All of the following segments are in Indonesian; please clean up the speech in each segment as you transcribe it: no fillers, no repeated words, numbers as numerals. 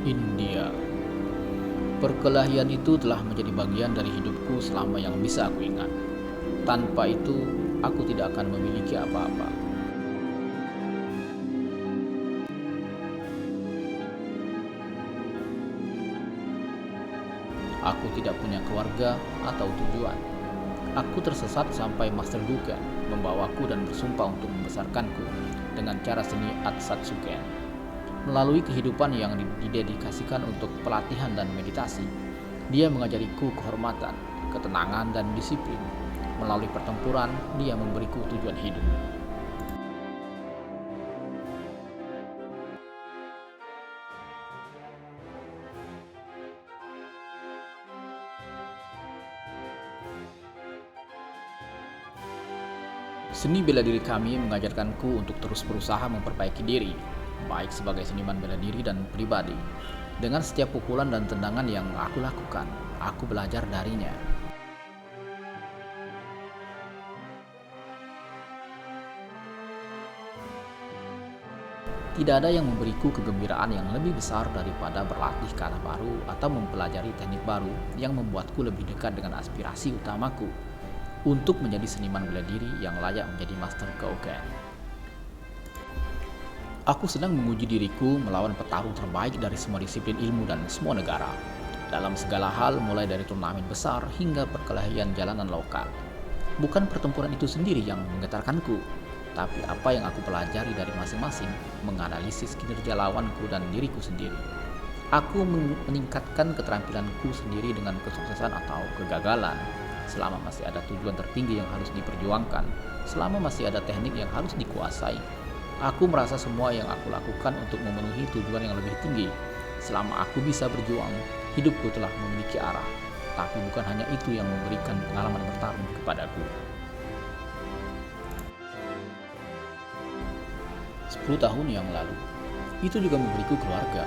India. Perkelahian itu telah menjadi bagian dari hidupku selama yang bisa aku ingat. Tanpa itu, aku tidak akan memiliki apa-apa. Aku tidak punya keluarga atau tujuan. Aku tersesat sampai Master Duken membawaku dan bersumpah untuk membesarkanku dengan cara seni Atsatsuken. Melalui kehidupan yang didedikasikan untuk pelatihan dan meditasi, dia mengajariku kehormatan, ketenangan, dan disiplin. Melalui pertempuran, dia memberiku tujuan hidup. Seni bela diri kami mengajarkanku untuk terus berusaha memperbaiki diri, baik sebagai seniman bela diri dan pribadi. Dengan setiap pukulan dan tendangan yang aku lakukan, aku belajar darinya. Tidak ada yang memberiku kegembiraan yang lebih besar daripada berlatih kata baru atau mempelajari teknik baru yang membuatku lebih dekat dengan aspirasi utamaku untuk menjadi seniman bela diri yang layak menjadi Master Gouken. Aku sedang menguji diriku melawan petarung terbaik dari semua disiplin ilmu dan semua negara. Dalam segala hal, mulai dari turnamen besar hingga perkelahian jalanan lokal. Bukan pertempuran itu sendiri yang menggetarkanku, tapi apa yang aku pelajari dari masing-masing, menganalisis kinerja lawanku dan diriku sendiri. Aku meningkatkan keterampilanku sendiri dengan kesuksesan atau kegagalan. Selama masih ada tujuan tertinggi yang harus diperjuangkan, selama masih ada teknik yang harus dikuasai, aku merasa semua yang aku lakukan untuk memenuhi tujuan yang lebih tinggi. Selama aku bisa berjuang, hidupku telah memiliki arah. Tapi bukan hanya itu yang memberikan pengalaman bertarung kepadaku. 10 tahun yang lalu, itu juga memberiku keluarga.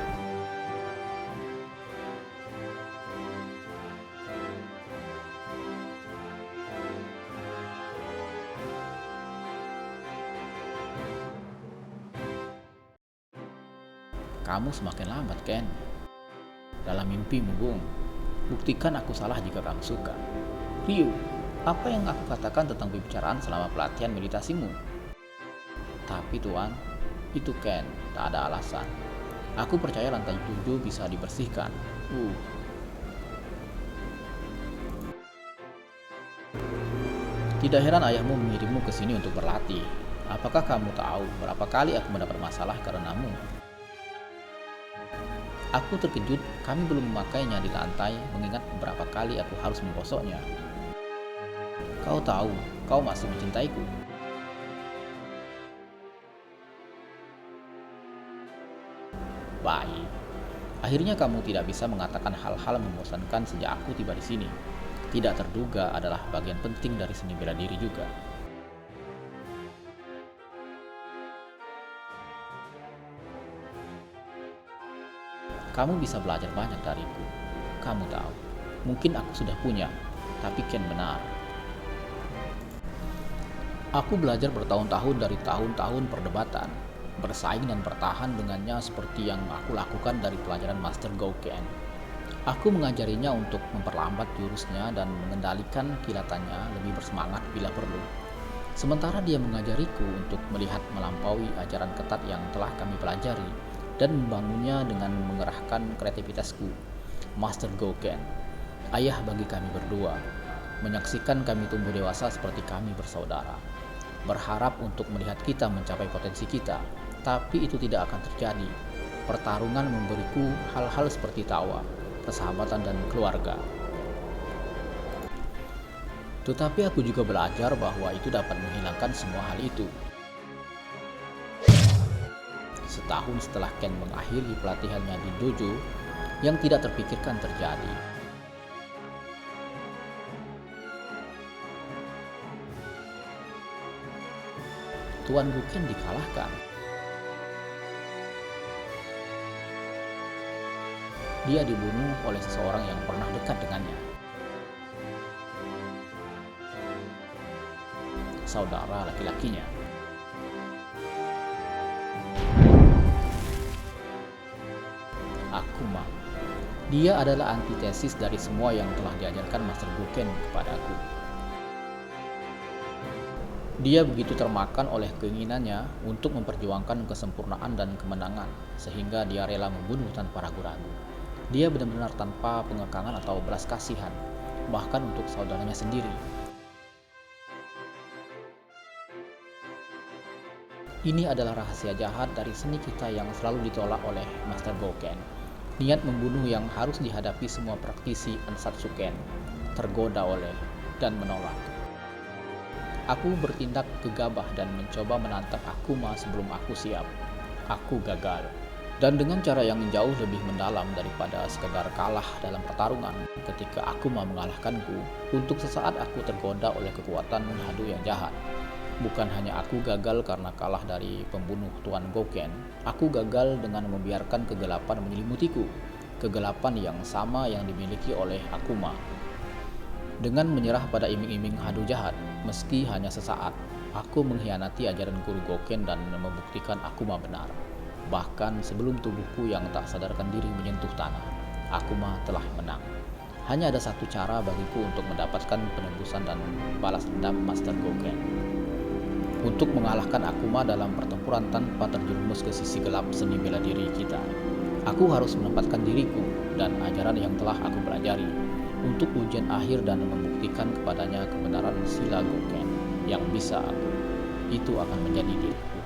Kamu semakin lambat, Ken. Dalam mimpimu, Bung. Buktikan aku salah jika kamu suka. Ryu, apa yang aku katakan tentang pembicaraan selama pelatihan meditasimu? Tapi Tuan, itu Ken, tak ada alasan. Aku percaya lantai 7 bisa dibersihkan. Tidak heran ayahmu mengirimmu ke sini untuk berlatih. Apakah kamu tahu berapa kali aku mendapat masalah karenamu? Aku terkejut kami belum memakainya di lantai mengingat berapa kali aku harus menggosoknya. Kau tahu, kau masih mencintaiku. Baik. Akhirnya kamu tidak bisa mengatakan hal-hal membosankan sejak aku tiba di sini. Tidak terduga adalah bagian penting dari seni bela diri juga. Kamu bisa belajar banyak dariku. Kamu tahu, mungkin aku sudah punya, tapi Ken benar. Aku belajar bertahun-tahun dari tahun-tahun perdebatan, bersaing dan bertahan dengannya seperti yang aku lakukan dari pelajaran Master Gouken. Aku mengajarinya untuk memperlambat jurusnya dan mengendalikan kilatannya lebih bersemangat bila perlu. Sementara dia mengajariku untuk melihat melampaui ajaran ketat yang telah kami pelajari dan membangunnya dengan mengerahkan kreativitasku. Master Gouken, ayah bagi kami berdua, menyaksikan kami tumbuh dewasa seperti kami bersaudara. Berharap untuk melihat kita mencapai potensi kita, tapi itu tidak akan terjadi. Pertarungan memberiku hal-hal seperti tawa, persahabatan, dan keluarga. Tetapi aku juga belajar bahwa itu dapat menghilangkan semua hal itu. Setahun setelah Ken mengakhiri pelatihannya di dojo, yang tidak terpikirkan terjadi. Tuan Ken dikalahkan. Dia dibunuh oleh seseorang yang pernah dekat dengannya. Saudara laki-lakinya. Akuma. Dia adalah antitesis dari semua yang telah diajarkan Master Goken kepadaku. Dia begitu termakan oleh keinginannya untuk memperjuangkan kesempurnaan dan kemenangan, sehingga dia rela membunuh tanpa ragu-ragu. Dia benar-benar tanpa pengekangan atau belas kasihan, bahkan untuk saudaranya sendiri. Ini adalah rahasia jahat dari seni kita yang selalu ditolak oleh Master Goken. Niat membunuh yang harus dihadapi semua praktisi Ansatsuken, tergoda oleh dan menolak. Aku bertindak gegabah dan mencoba menantang Akuma sebelum aku siap. Aku gagal. Dan dengan cara yang jauh lebih mendalam daripada sekedar kalah dalam pertarungan, ketika Akuma mengalahkanku, untuk sesaat aku tergoda oleh kekuatan Hado yang jahat. Bukan hanya aku gagal karena kalah dari pembunuh Tuan Goken, aku gagal dengan membiarkan kegelapan menyelimutiku. Kegelapan yang sama yang dimiliki oleh Akuma. Dengan menyerah pada iming-iming Hado jahat, meski hanya sesaat, aku mengkhianati ajaran Guru Goken dan membuktikan Akuma benar. Bahkan sebelum tubuhku yang tak sadarkan diri menyentuh tanah, Akuma telah menang. Hanya ada satu cara bagiku untuk mendapatkan penebusan dan balas dendam Master Goken. Untuk mengalahkan Akuma dalam pertempuran tanpa terjerumus ke sisi gelap seni bela diri kita, aku harus menempatkan diriku dan ajaran yang telah aku pelajari untuk ujian akhir dan membuktikan kepadanya kebenaran sila Goken yang bisa aku. Itu akan menjadi diriku.